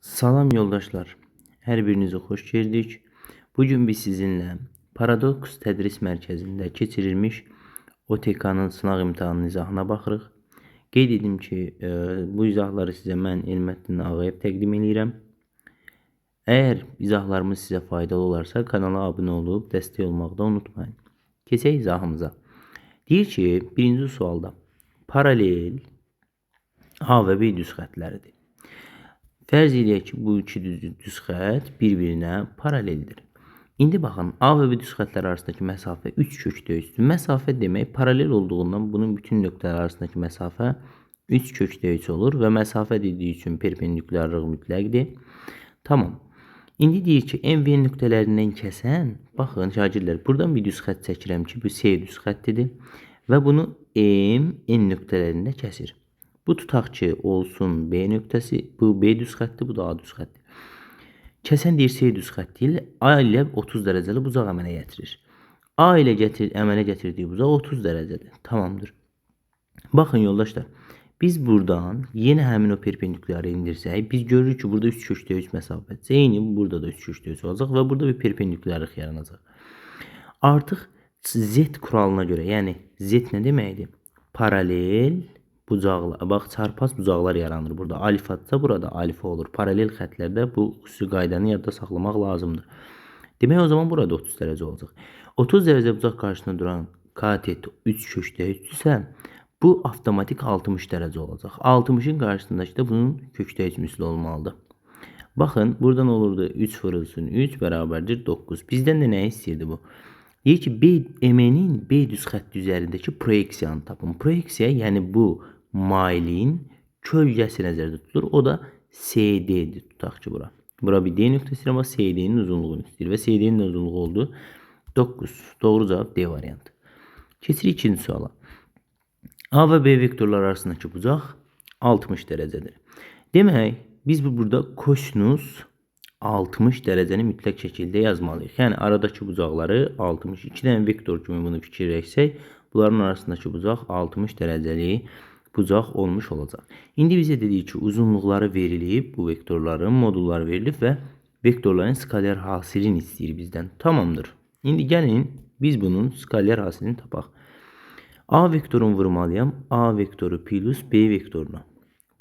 Salam yoldaşlar, hər birinizi xoş gördük. Bugün biz sizinlə Paradoks Tədris Mərkəzində keçirilmiş OTK-nın sınaq imtahanının izahına baxırıq. Qeyd edim ki, bu izahları sizə mən Elməddin Ağayev təqdim edirəm. Əgər izahlarımız sizə faydalı olarsa, kanala abunə olub dəstək olmağı da unutmayın. Keçək izahımıza. Deyir ki, birinci sualda paralel A və B düz xətləridir. Fərz edək ki, bu iki düz xət bir-birinə paraleldir. İndi baxın, A və B düz xətlər arasındakı məsafə 3 kökdə 3'dür. Məsafə demək paralel olduğundan bunun bütün nöqtələr arasındakı məsafə 3 kökdə 3 olur və məsafə dediyi üçün perpendikulyarlıq mütləqdir. Tamam. İndi deyir ki, MV nöqtələrindən kəsən, baxın şagirdlər, buradan bir düz xət çəkirəm ki, bu C düz xəttidir və bunu N nöqtələrində kəsir. Bu tutaq ki, olsun B nöqtəsi, bu B düz xətdir, bu da A düz xətdir. Kəsən deyir C düz xətti ilə A ilə 30 dərəcəli bucaq əmələ gətirir. A ilə əmələ gətirdiyi bucaq 30 dərəcədir. Tamamdır. Baxın yoldaşlar, biz buradan yenə həmin o perpendikulyarı indirsək, biz görürük ki, burada 3 kökdə 3 məsafədir. Eyni burada da 3 kökdə 3 olacaq və burada bir perpendikulyarlıq yaranacaq. Artıq Z kuralına görə, yəni Z nə deməkdir? Paralel bucaqlar, bax çarpaz bucaqlar yaranır burada. Alifadsa burada alfa olur. Paralel xətlərdə bu xüsusi qaydanı yadda saxlamaq lazımdır. Demək o zaman burada 30 dərəcə olacaq. 30 dərəcə bucaq qarşısında duran katet 3 kökdə 3-dürsə, bu avtomatik 60 dərəcə olacaq. 60-ın qarşısındakı da bunun kökdə 3 misli olmalıdır. Baxın, buradan olurdu 3 vurulsun 3 bərabərdir 9. Bizdən də nə istəyirdi bu? Deyir ki, MN-in B düz xətti üzərindəki proyeksiyanı tapın. Proyeksiya, yəni bu mailin kölgəsi nəzərdə tutulur. O da CD-dir. Tutaq ki, bura. Bura bir D nöqtəsi, amma CD-nin uzunluğunu istəyir və CD-nin uzunluğu oldu 9. Doğru cavab D variantı. Keçirik ikinci suala. A və B vektorlar arasındakı bucaq 60 dərəcədir. Demək, biz burada kosinus 60 dərəcəni mütləq şəkildə yazmalıyıq. Yəni aradakı bucaqları 62 dənə vektor kimi bunu fikirləşsək, bunların arasındakı bucaq 60 dərəcəli bucaq olmuş olacaq. İndi bizə dedik ki, uzunluqları verilib, bu vektorların modulları verilib və vektorların skalyar hasilini istəyir bizdən. Tamamdır. İndi gəlin biz bunun skalyar hasilini tapaq. A vektorunu vurmalıyam. A vektoru plus B vektoruna.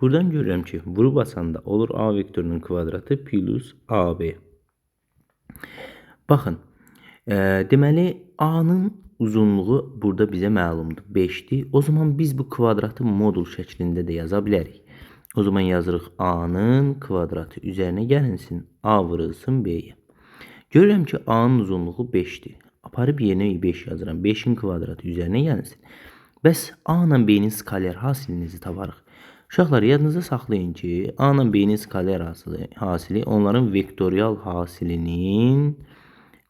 Buradan görürəm ki, vurub asanda olur A vektorunun kvadratı plus AB. Baxın, deməli A-nın uzunluğu burada bizə məlumdur, 5'dir. O zaman biz bu kvadratı modul şəklində də yaza bilərik. O zaman yazırıq A-nın kvadratı üzərinə gəlinsin, A vurulsun B-yə. Görürəm ki, A-nın uzunluğu 5'dir. Aparıb yerinə 5 yazıram. 5'in kvadratı üzərinə gəlinsin. Bəs A ilə B-nin skalyar hasilinizi taparıq. Uşaqlar, yadınızda saxlayın ki, A ilə B-nin skalyar hasili onların vektorial hasilinin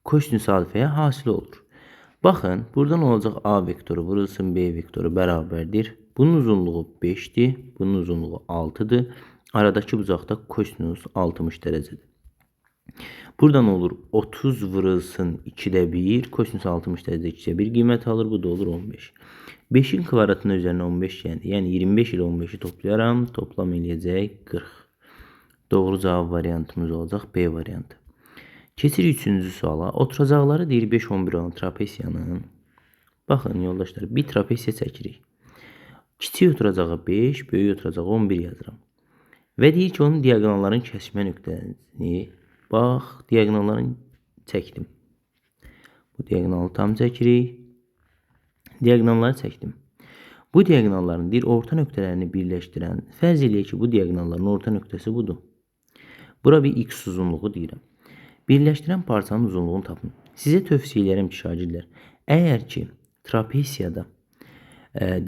kosinüs alfaya hasili olur. Baxın, buradan olacaq A vektoru vurulsun B vektoru bərabərdir. Bunun uzunluğu 5'dir, bunun uzunluğu 6'dır. Aradakı bucaqda kosinüs 60 dərəcədir. Buradan olur 30 vurulsun 2'də 1, kosinüs 60 dərəcə 2'də 1 qiymət alır, bu da olur 15. 5'in kvadratının üzerine 15 geldi. Yani 25 ile 15'i toplayaram. Toplam eləyəcək 40. Doğru cavab variantımız olacaq B variantı. Keçirik 3-cü suala. Oturacaqları deyir 5, 11 olan trapesiyanın. Baxın yoldaşlar, bir trapesiya çəkirik. Kiçik oturacağı 5, böyük oturacağı 11 yazıram. Və deyir ki, onun diagonalların kəsmə nöqtəsini, bax, diagonalların çəkdim. Bu diagonalı tam çəkirik. Diagonalları çəkdim. Bu diagonalların deyir orta nöqtələrini birləşdirən, fərz eləyək ki, bu diagonalların orta nöqtəsi budur. Bura bir x uzunluğu deyirəm. Birləşdirən parçanın uzunluğunu tapın. Sizə tövsiyə edirəm ki, şagirdlər, əgər ki, trapesiyada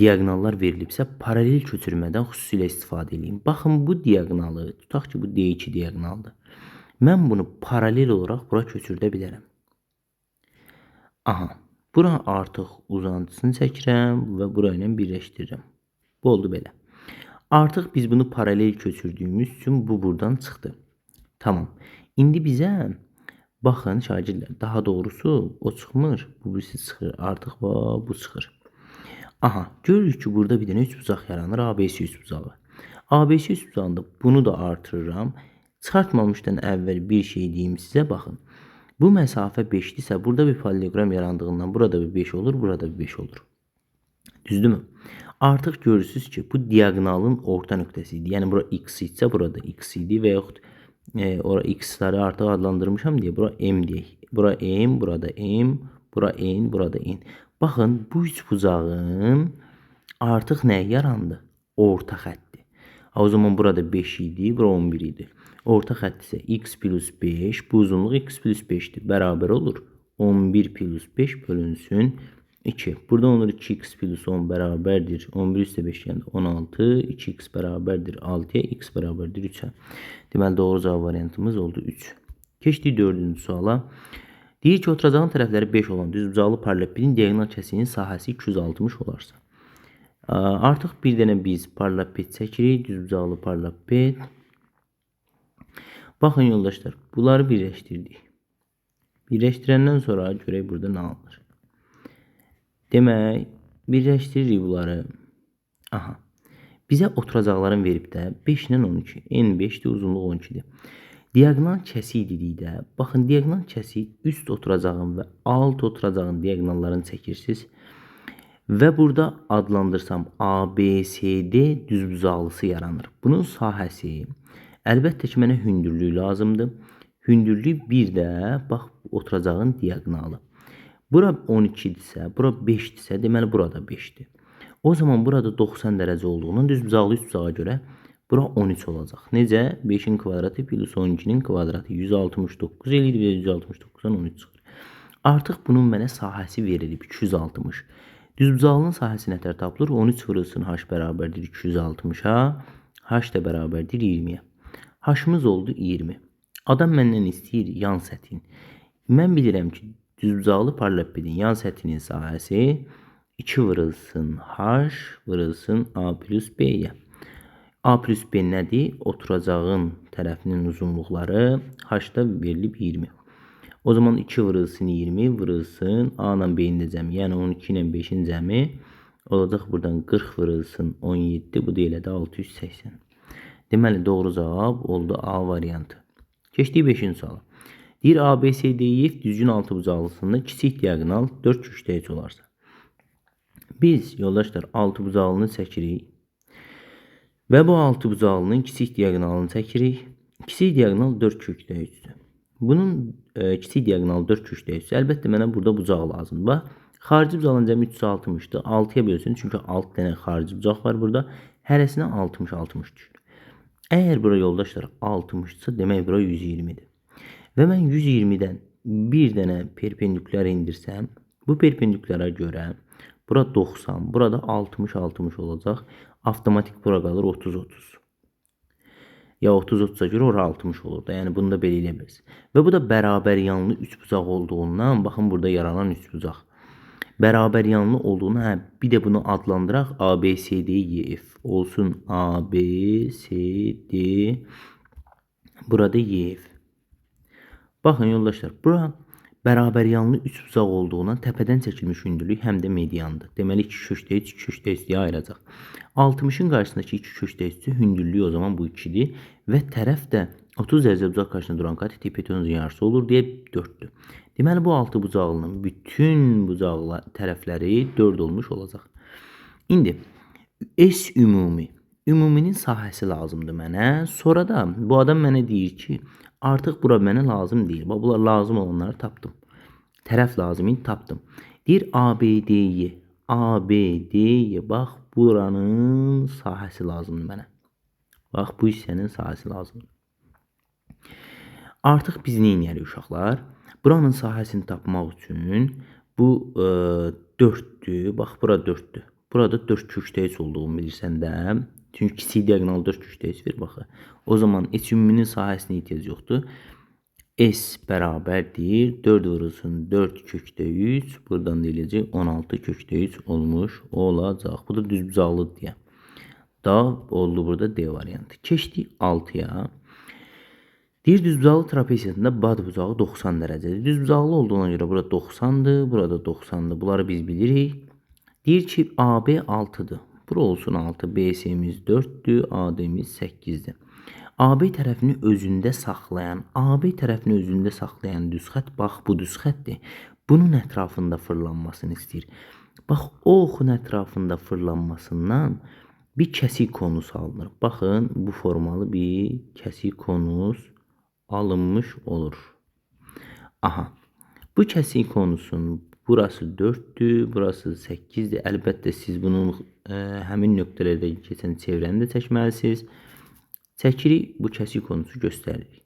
diagonallar verilibsə, paralel köçürmədən xüsusilə istifadə edin. Baxın, bu diagonalı, tutaq ki, bu D2 diagonaldır. Mən bunu paralel olaraq bura köçürdə bilərəm. Aha. Bura artıq uzantısını çəkirəm və bura ilə birləşdirirəm. Bu oldu belə. Artıq biz bunu paralel köçürdüyümüz üçün bu buradan çıxdı. Tamam. İndi bizə baxın şagirdlər, daha doğrusu o çıxmır, bu birisi çıxır. Artıq bu çıxır. Aha, görürük ki, burada bir dənə 3 bucaq yaranır, ABC 3 bucağı. ABC 3 bucağında bunu da artırıram. Çıxartmamışdan əvvəl bir şey deyim sizə, baxın. Bu məsafə 5-dirsə, burada bir parallelogram yarandığından burada bir 5 olur, burada bir 5 olur. Düzdürmü? Artıq görürsünüz ki, bu diaqonalın orta nöqtəsi idi. Yəni bura x idisə, burada x idi və yaxud ora x-ləri artıq adlandırmışam deyə bura m deyək. Bura m, burada m, bura n, burada n. Baxın, bu üç bucağın artıq nə yarandı? Orta xətti. O zaman burada 5 idi, bura 11 idi. Orta xətt isə x plus 5, bu uzunluq x plus 5-dir. Bərabər olur 11 plus 5 bölünsün 2. Burada olur 2x plus 10 bərabərdir. 11 üstə 5 yəni 16. 2x bərabərdir 6-ya, x bərabərdir 3-ə. Deməli, doğru cavab variantımız oldu 3. Keçdik 4-cü suala. Deyir ki, oturacağın tərəfləri 5 olan düzbucaqlı parallelepipedin diagonal kəsiyinin sahəsi 260 olarsa. Artıq bir dənə biz parallelepiped çəkirik. Düzbucaqlı parallelepiped. Baxın yoldaşlar, bunları birləşdirdik. Birləşdirəndən sonra görək burada nə alınır. Demək, birləşdiririk bunları. Aha. Bizə oturacaqların verib də 5 ilə 12. N5-dir, uzunluq 12-dir. Diagonal kəsiyi dedikdə, baxın, diagonal kəsiyi üst oturacağın və alt oturacağın diagonallarını çəkirsiniz. Və burada adlandırsam ABCD düzbucaqlısı yaranır. Bunun sahəsi, əlbəttə ki, mənə hündürlük lazımdır. Hündürlük bir də, bax, oturacağın diagonalı. Bura 12-dirsə, bura 5-dirsə, deməli, burada 5-dir. O zaman burada 90 dərəcə olduğundan düzbucaqlı üst bucağa görə bura 13 olacaq. Necə? 5-in kvadratı plus 12-nin kvadratı 169 eləyir və 169-dan 13 çıxır. Artıq bunun mənə sahəsi verilib 260. Düzbucaqlının sahəsi nətər tapılır? 13 vurulsun h bərabərdir 260-a, h də bərabərdir 20-yə. H-ımız oldu 20. Adam məndən istəyir yan sətin. Mən bilirəm ki, düzbucaqlı parallelepipedin yan sətinin sahəsi 2 vurulsun h vurulsun a plus b-yə. A plus b nədir? Oturacağın tərəfinin uzunluqları h-da verilib 20. O zaman 2 vurulsun 20 vurulsun a ilə b-in də cəmi. Yəni 12 ilə 5-in cəmi olacaq buradan 40 vurulsun 17. Bu da elədi 680. Deməli, doğru cavab oldu A variantı. Keçdik 5-ci suala. Deyir ABCDEF düzgün altıbucaqlısında kiçik diagonal 4/3 olarsa. Biz yoldaşlar altıbucaqlını çəkirik. Və bu altıbucaqlının kiçik diagonalını çəkirik. Kiçik diagonal 4/3'dür. Bunun kiçik diagonal 4/3'dür. Əlbəttə mənə burada bucaq lazımdır. Bax, xarici bucağın cəmi 360-dır. 6-ya bölsün çünki 6 dənə xarici bucaq var burada. Hərəsinə 60 düşür. Əgər bura yoldaşlar 60-dırsa, demək bura 120-dir. Və mən 120-dən bir dənə perpendikulyar indirsəm, bu perpendikulyara görə bura 90, burada 60 olacaq. Avtomatik bura qalır 30. Ya 30-30'a görə ora 60 olur da. Yəni bunu da belə eləyə bilərsiniz. Və bu da bərabər yanlı 3 bucaq olduğundan, baxın burada yaranan 3 bucaq. Bərabər yanlı olduğuna, bir də bunu adlandıraq ABCDEF olsun. ABCD, burada EF. Baxın yoldaşlar, bura bərabər yanlı 3 bucaq olduğundan təpədən çəkilmiş hündürlük həm də mediandır. Deməli 2/3 ayıracaq. 60-ın qarşısındakı 2/3 hündürlüyü o zaman bu 2-dir və tərəf də 30 dərəcə bucaq qarşısında duran katet hipotenuzun yarısı olur deyə 4-dür. Deməli bu altı bucaqlının bütün bucaqlar tərəfləri 4 olmuş olacaq. İndi S ümumi. Ümuminin sahəsi lazımdır mənə. Sonra da bu adam mənə deyir ki, artıq bura mənə lazım deyil. Bax, bunlar lazım olanları tapdım. Tərəf lazımını tapdım. Deyir ABD'yi. ABD'yi. Bax, buranın sahəsi lazımdır mənə. Bax, bu hissənin sahəsi lazımdır. Artıq biz nə edərik uşaqlar? Buranın sahəsini tapmaq üçün bu 4'dür. Bax, bura 4'dür. Burada 4/3 olduğunu bilirsən də. Çünki kiçik diagonal 4/3 verir baxı. O zaman S ümuminin sahəsinə ehtiyac yoxdur. S bərabərdir 4 vurulsun 4/3. Buradan da eləyəcək 16/3 olmuş olacaq. Bu da düzbucaqlıdır deyə. Da oldu burada D variantı. Keçdik 6-ya. Deyir düzbucaqlı trapeziyasında bad bucağı 90 dərəcədir. Düzbucaqlı olduğuna görə burada 90'dır, burada 90'dır. Bunları biz bilirik. Deyir ki AB 6'dır. Bura olsun 6, BS'miz 4'dür, AD'miz 8'dir. AB tərəfini özündə saxlayan düz xətt, bax bu düz xəttdir. Bunun ətrafında fırlanmasını istəyir. Bax o oxun ətrafında fırlanmasından bir kəsik konus alınır. Baxın, bu formalı bir kəsik konus alınmış olur. Aha. Bu kəsik konusun burası 4'dür, burası 8'dir. Əlbəttə siz bunun həmin nöqtələrdə keçən çevrəni də çəkməlisiniz. Çəkirik, bu kəsik konusu göstəririk.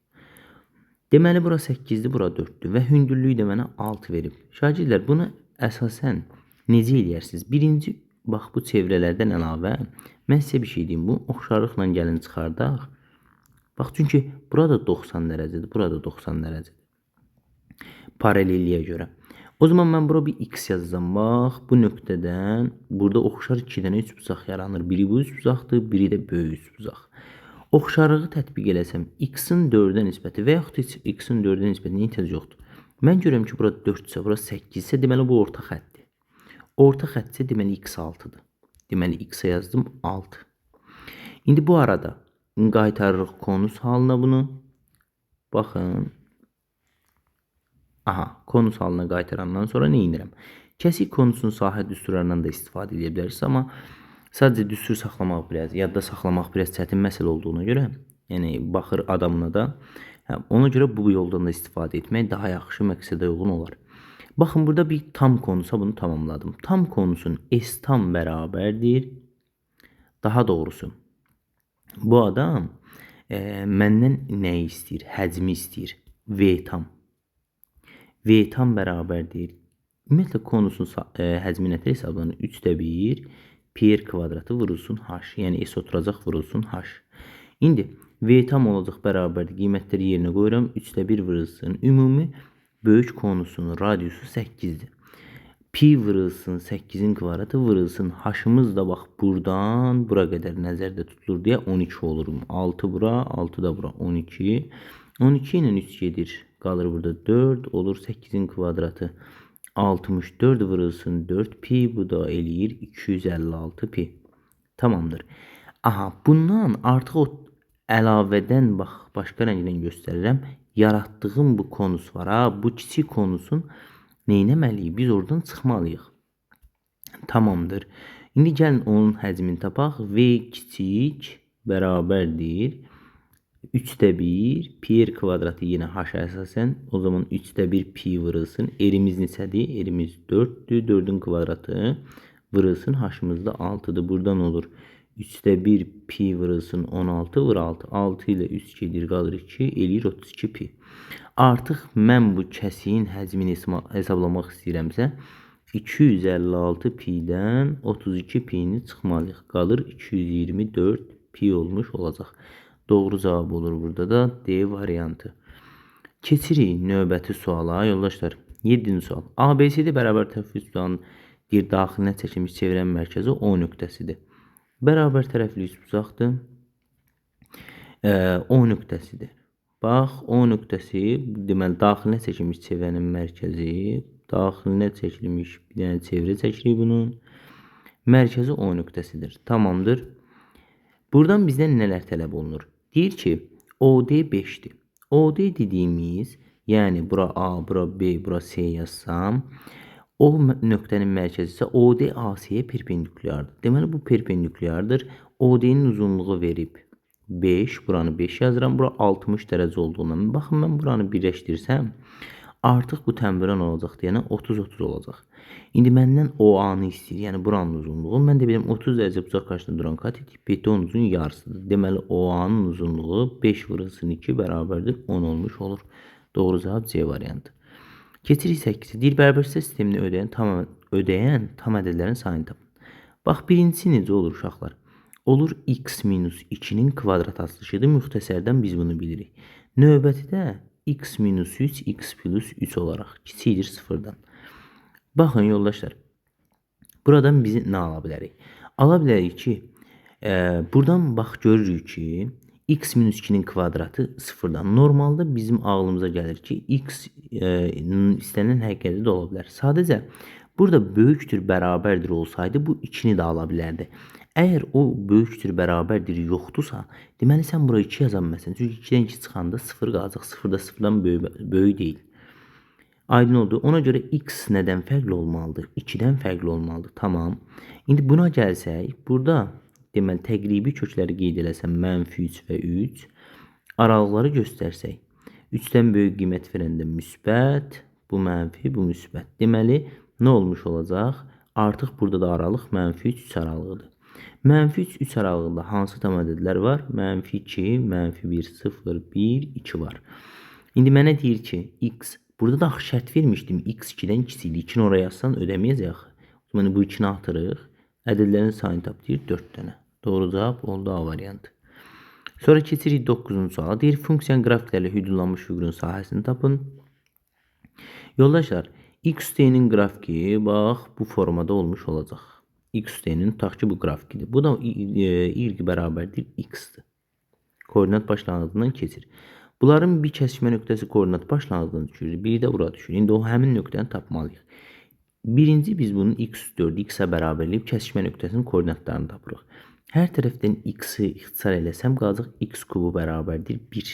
Deməli, bura 8'dir, bura 4'dür və hündürlüyü də mənə 6 verib. Şagirdlər, bunu əsasən necə eləyərsiniz? Birinci, bax bu çevrələrdən əlavə, mən sizə bir şey deyim, bu oxşarlıqla gəlin çıxardaq. Bax, çünki burada 90 dərəcədir, burada 90 dərəcədir. Paralelliyə görə. O zaman mən bura bir x yazacağım. Bax, bu nöqtədən burada oxşar 2 dənə üçbucaq yaranır. Biri bu üçbucaqdır, biri də böyük üçbucaq. Oxşarlığı tətbiq eləsəm, x-in 4-ə nisbəti və yaxud heç x-in 4-ə nisbəti ehtiyac yoxdur. Mən görürəm ki, burada 4-sə, burada 8-sə, deməli bu orta xəttdir. Orta xəttsə, deməli x 6-dır. Deməli x-ə yazdım 6. İndi bu arada qaytarırıq konus halına bunu. Baxın. Aha, konus halına qaytarandan sonra nə edirəm? Kəsik konusun sahə düsturlarından da istifadə edə bilərsiniz, amma sadəcə düstur saxlamaq biraz, yadda saxlamaq biraz çətin məsələ olduğuna görə, yəni baxır adamına da, ona görə bu yoldan da istifadə etmək daha yaxşı məqsədə uyğun olar. Baxın, burada bir tam konusa bunu tamamladım. Tam konusun S tam bərabərdir. Daha doğrusu, bu adam məndən nəyi istəyir? Həcmi istəyir. V tam. V tam bərabərdir. Ümumiyyətlə konusun həcmi nətər hesablanır? 3'də 1 pi r kvadratı vurulsun h. Yəni s oturacaq vurulsun h. İndi v tam olacaq bərabərdir. Qiymətləri yerinə qoyuram. 3'də 1 vurulsun. Ümumi böyük konusunun radiusu 8'dir. Pi vurulsun 8'in kvadratı vurulsun. H'ımız da bax buradan bura qədər nəzərdə tutulur deyə 12 olur. 6 bura, 6 da bura 12. 12 ilə 3 gedir. Qalır burada 4 olur. 8'in kvadratı 64 vurulsun 4 pi. Bu da eləyir 256 pi. Tamamdır. Aha, bundan artıq o əlavədən bax başqa rənglə göstərirəm. Yaratdığım bu konus var. Ha, bu kiçik konusun neynəməliyik? Biz oradan çıxmalıyıq. Tamamdır. İndi gəlin onun həcmini tapaq. V kiçik bərabərdir 3'də 1 pi r kvadratı yine h'a əsasən. O zaman 3'də 1 pi vurulsun. Erimiz neçədir? Erimiz 4'dür. 4'ün kvadratı vurulsun. H'ımız da 6'dır. Buradan olur. 3'də 1 pi vurulsun 16 vur 6. 6 ilə 3 gedir, qalır 2. Eləyir 32 pi. Artıq mən bu kəsiyin həcmini hesablamaq istəyirəmsə 256 pi'dən 32 pi'ni çıxmalıyıq. Qalır 224 pi olmuş olacaq. Doğru cavab olur burada da D variantı. Keçirik növbəti suala. Yoldaşlar, 7-ci sual. ABC'də bərabər tərəfli üçbucağın bir daxilinə çəkilmiş çevrənin mərkəzi O nöqtəsidir. Bərabər tərəfli üçbucaqdır. O nöqtəsidir. Bax, O nöqtəsi deməli daxilinə çəkilmiş çevrənin mərkəzi. Daxilinə çəkilmiş bir dənə çevrə çəkirik bunun. Mərkəzi O nöqtəsidir. Tamamdır. Buradan bizdən nələr tələb olunur? Deyir ki, OD 5'dir. OD dediyimiz, yəni bura A, bura B, bura C yazsam, o nöqtənin mərkəzi isə OD AC-yə perpendikulyardır. Deməli, bu perpendikulyardır. OD-nin uzunluğu verib 5, buranı 5 yazıram. Bura 60 dərəcə olduğundan. Baxın, mən buranı birləşdirsəm, artıq bu tənvirən olacaq deyənə 30-30 olacaq. İndi məndən OA-nı istəyir, yəni buranın uzunluğu. Mən də biləm 30 dərəcə bucaq qarşısında duran katet betonun yarısıdır. Deməli OA-nın uzunluğu 5 vurulsun 2 bərabərdir 10 olmuş olur. Doğru cavab C variantı. Keçirik 8-i. Deyir bərabərsə sistemini ödəyən tam ədədlərin sayını tapın. Bax, birincisi necə olur uşaqlar? Olur x minus 2'nin kvadrat asılışıdır. Müxtəsərdən biz bunu bilirik. Növbəti də x minus 3, x plus 3 olaraq kiçikdir sıfırdan. Baxın yoldaşlar, buradan biz nə ala bilərik? Ala bilərik ki, buradan bax görürük ki, x minus 2'nin kvadratı sıfırdan. Normalda bizim ağlımıza gəlir ki, x istənilən həqiqəti də ola bilər. Sadəcə, burada böyükdür, bərabərdir olsaydı bu 2'ni də ala bilərdi. Əgər o böyükdür, bərabərdir, yoxdursa, deməli sən bura 2 yazan məsələn. Çünki 2-dən 2 çıxanda 0 qalacaq. 0 da 0-dan böyük deyil. Aydın oldu. Ona görə x nədən fərqli olmalıdır? 2-dən fərqli olmalıdır. Tamam. İndi buna gəlsək, burada deməli təqribi kökləri qeyd eləsəm -3 və 3. Aralıqları göstərsək, 3-dən böyük qiymət verəndə müsbət, bu mənfi, bu müsbət. Deməli, nə olmuş olacaq? Artıq burada da aralıq -3, 3 aralığıdır. -3, 3 aralığında hansı tam ədədlər var? -2, -1, 0, 1, 2 var. İndi mənə deyir ki, x, burada da axı şərt vermişdim. X 2-dən kiçikdir. 2-ni oraya yazsan ödəməyəcək. O zaman bu 2-ni atırıq. Ədədlərin sayını tap deyir 4 dənə. Doğru cavab oldu A variantı. Sonra keçirik 9-cu suala. Deyir, funksiyanın qrafiklərlə hüdudlanmış fiqurun sahəsini tapın. Yoldaşlar, x-t'nin qrafiki bax bu formada olmuş olacaq. X-t'nin tutaq ki bu grafikidir. Bu da y bərabərdir x-dir. Koordinat başlanğıcından keçir. Bunların bir kəsişmə nöqtəsi koordinat başlanğıcından düşür. Biri də bura düşür. İndi o həmin nöqtəni tapmalıyıq. Birinci biz bunun x4-ü x-ə bərabərləyib kəsişmə nöqtəsinin koordinatlarını tapırıq. Hər tərəfdən x-i ixtisar eləsəm qalacaq x kubu bərabərdir 1.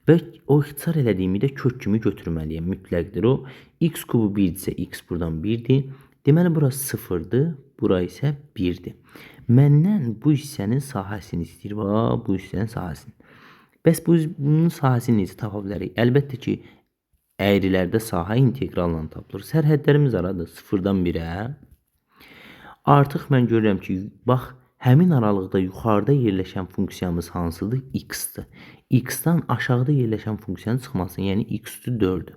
Və o ixtisar elədiyimi də kök kimi götürməliyəm. Mütləqdir o. X kubu 1 isə x buradan 1-dir. Deməli, burası 0-dır. Bura isə 1-dir. Məndən bu hissənin sahəsini istəyir. Bu hissənin sahəsini. Bəs bunun sahəsini necə tapa bilərik? Əlbəttə ki, əyrilərdə sahə inteqralla tapılır. Sərhədlərimiz aradır 0-dan 1-ə. Artıq mən görürəm ki, bax, həmin aralıqda yuxarıda yerləşən funksiyamız hansıdır? X-dir. X-dan aşağıda yerləşən funksiyanın çıxmasın, yəni x-4-dür.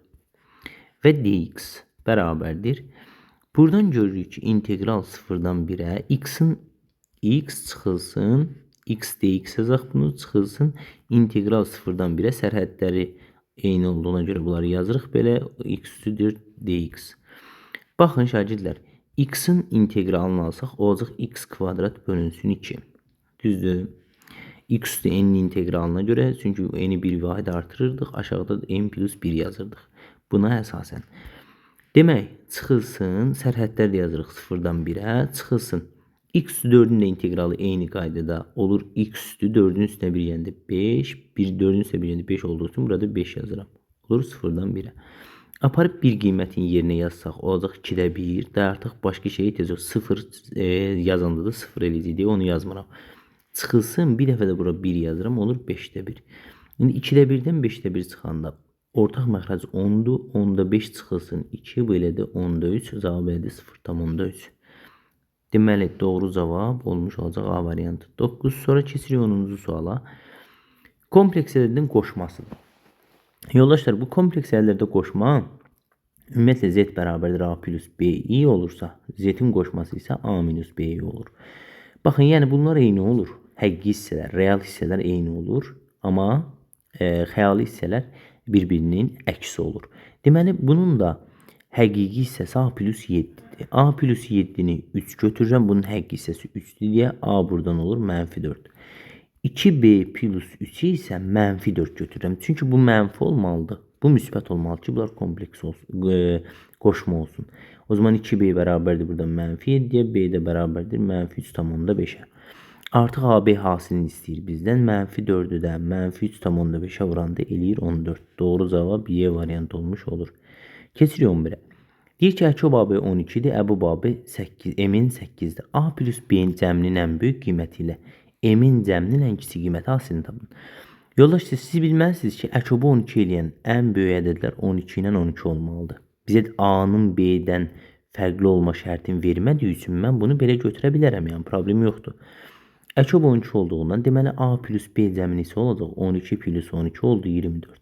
Və dx bərabərdir. Buradan görürük ki, integral 0-dan 1-ə x-in x çıxılsın, x dx yazaq bunu çıxılsın, integral 0-dan 1-ə sərhədləri eyni olduğuna görə bunları yazırıq belə, x-4 dx. Baxın şagirdlər, x-in integralını alsaq, olacaq x kvadrat bölünsün 2. Düzdür. X üstü n'in integralına görə, çünki n'i bir vahid artırırdıq, aşağıda n plus 1 yazırdıq. Buna əsasən. Demək, çıxılsın, sərhədlər də yazırıq 0-dan 1-ə, çıxılsın. X üstü 4-ün də integralı eyni qaydada olur. X üstü 4-ün üstünə 1 yəndə 5, 4-ün üstünə 1 yəndə 5 olduğu üçün burada 5 yazıram. Olur 0-dan 1-ə. Aparıb bir qiymətin yerinə yazsaq, olacaq 2-də 1. Da artıq başqa şey tez o 0 yazanda da 0 eləyəcək, onu yazmıram. Çıxılsın, bir dəfə də bura 1 yazıram, olur 5-də 1. İndi 2-də 1-dən 5-də 1 çıxanda ortaq məxrəc 10-dur, 10-da 5 çıxılsın 2, bu elə də 10-da 3, cavab elədi 0,3. Deməli, doğru cavab olmuş olacaq A variantı. 9, sonra keçirik 10-cu suala. Kompleks ədədin qoşmasıdır. Yoldaşlar, bu kompleks ədədlərdə qoşma ümumiyyətlə z bərabərdir A plus BI olursa, z'in qoşması isə A minus BI olur. Baxın, yəni bunlar eyni olur. Həqiqi hissələr, real hissələr eyni olur. Amma xəyali hissələr bir-birinin əksi olur. Deməli, bunun da həqiqi hissəsi A plus 7-dir. A plus 7-ni 3 götürürəm. Bunun həqiqi hissəsi 3-dür deyə A buradan olur -4. 2B plus 3-ü isə -4 götürürəm. Çünki bu mənfi olmalıdır. Bu müsbət olmalı ki, bunlar kompleks olsun, qoşma olsun. O zaman 2B bərabərdir buradan -7-yə, B də bərabərdir -3,5-ə. Artıq AB hasilini istəyir bizdən. -4-ü də -3,5-ə vuranda eləyir 14. Doğru cavab Y variantı olmuş olur. Keçirik 11-ə. Deyir ki, Əkob AB 12-dir, Əbub AB 8, Emin 8-dir. A plus B-in cəminin ən böyük qiyməti ilə Emin cəminin ən kiçik qiyməti hasilini tapın. Yoldaşlar, siz bilməlisiniz ki, Əkobu 12 eləyən ən böyük ədədlər 12 ilə 12 olmalıdır. Bizə A-nın B-dən fərqli olma şərtini vermədiyi üçün mən bunu belə götürə bilərəm, yəni problem yoxdur. Əkob 12 olduğundan deməli A plus B cəmini isə olacaq 12 plus 12 oldu 24.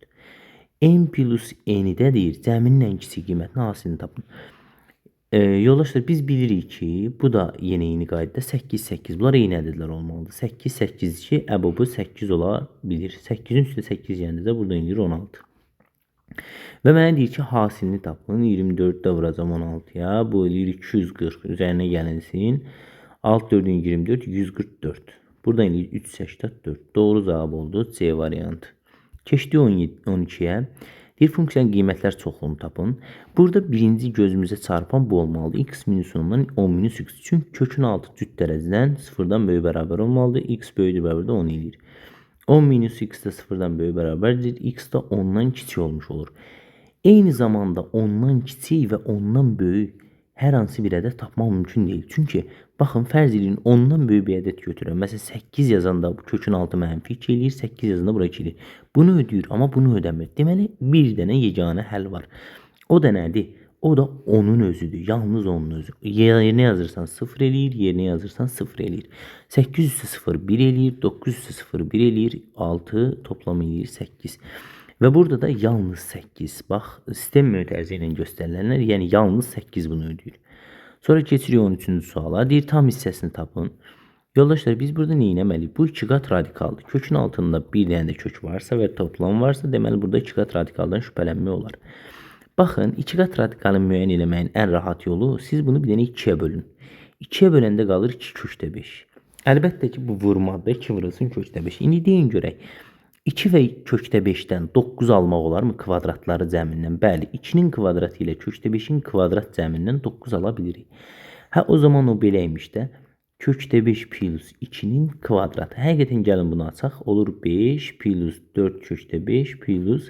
N plus N-i də deyir, cəminin ən kiçik qiymətini hasilini tapın. Yoldaşlar, biz bilirik ki, bu da yenə eyni qaydada 8, 8. Bunlar eyni ədədlər olmalıdır. 8, 8 ki, əbubu 8 ola bilir. 8-in üstündə 8 yəndə də buradan eləyir 16. Və mənə deyir ki, hasilini tapın. 24-də vuracam 16-ya. Bu eləyir 240. Üzərinə gəlinsin. Alt 4-ün 24, 144. Buradan eləyir 384. Doğru cavab oldu. C variantı. Keçdi 12-yə. Bir funksiyanın qiymətlər çoxluğunu tapın. Burada birinci gözümüzə çarpan bu olmalıdır. X minus 10-dan 10 minus x. Çünki kökün altı cüt dərəcədən 0-dan böyük bərabər olmalıdır. X böyükdür bərabər 10 eləyir. 10 minus x də 0-dan böyük bərabərdir. X də 10-dan kiçik olmuş olur. Eyni zamanda 10-dan kiçik və 10-dan böyük hər hansı bir ədəd tapmaq mümkün deyil. Çünki baxın, fərz edin 10-dan böyük bir ədəd götürürəm. Məsələn 8 yazanda bu kökün altı mənfi 2 eləyir, 8 yazanda bura 2 eləyir. Bunu ödəyir, amma bunu ödəmir. Deməli bir dənə yeganə həll var. O da nədir? O da onun özüdür. Yalnız onun özü. Yerinə yazırsan 0 eləyir, yerinə yazırsan 0 eləyir. 8 üstü 0 1 eləyir, 9 üstü 0 1 eləyir, 6 toplam eləyir 8. Və burada da yalnız 8. Bax, sistem mötərizə ilə göstərilənlər, yəni yalnız 8 bunu ödəyir. Sonra keçirik 13-cü suala. Deyir, tam hissəsini tapın. Yoldaşlar, biz burada nə etməliyik? Bu 2 qat radikaldır. Kökün altında bir dənə də kök varsa və toplam varsa, deməli burada 2 qat radikaldan şübhələnmək olar. Baxın, 2 qat radikalını müəyyən eləməyin ən rahat yolu, siz bunu bir dənə 2-yə bölün. 2-yə böləndə qalır 2 kökdə 5. Əlbəttə ki, bu vurmadır, 2 vurulsun kökdə 5. İndi deyin görək, 2 və kökdə 5-dən 9 almaq olarmı kvadratları cəmindən? Bəli, 2-nin kvadratı ilə kökdə 5-in kvadrat cəmindən 9 ala bilirik. Hə, o zaman o beləymiş də. Kökdə 5 plus 2-nin kvadratı. Həqiqətən gəlin bunu açaq. Olur 5 plus 4 kökdə 5 plus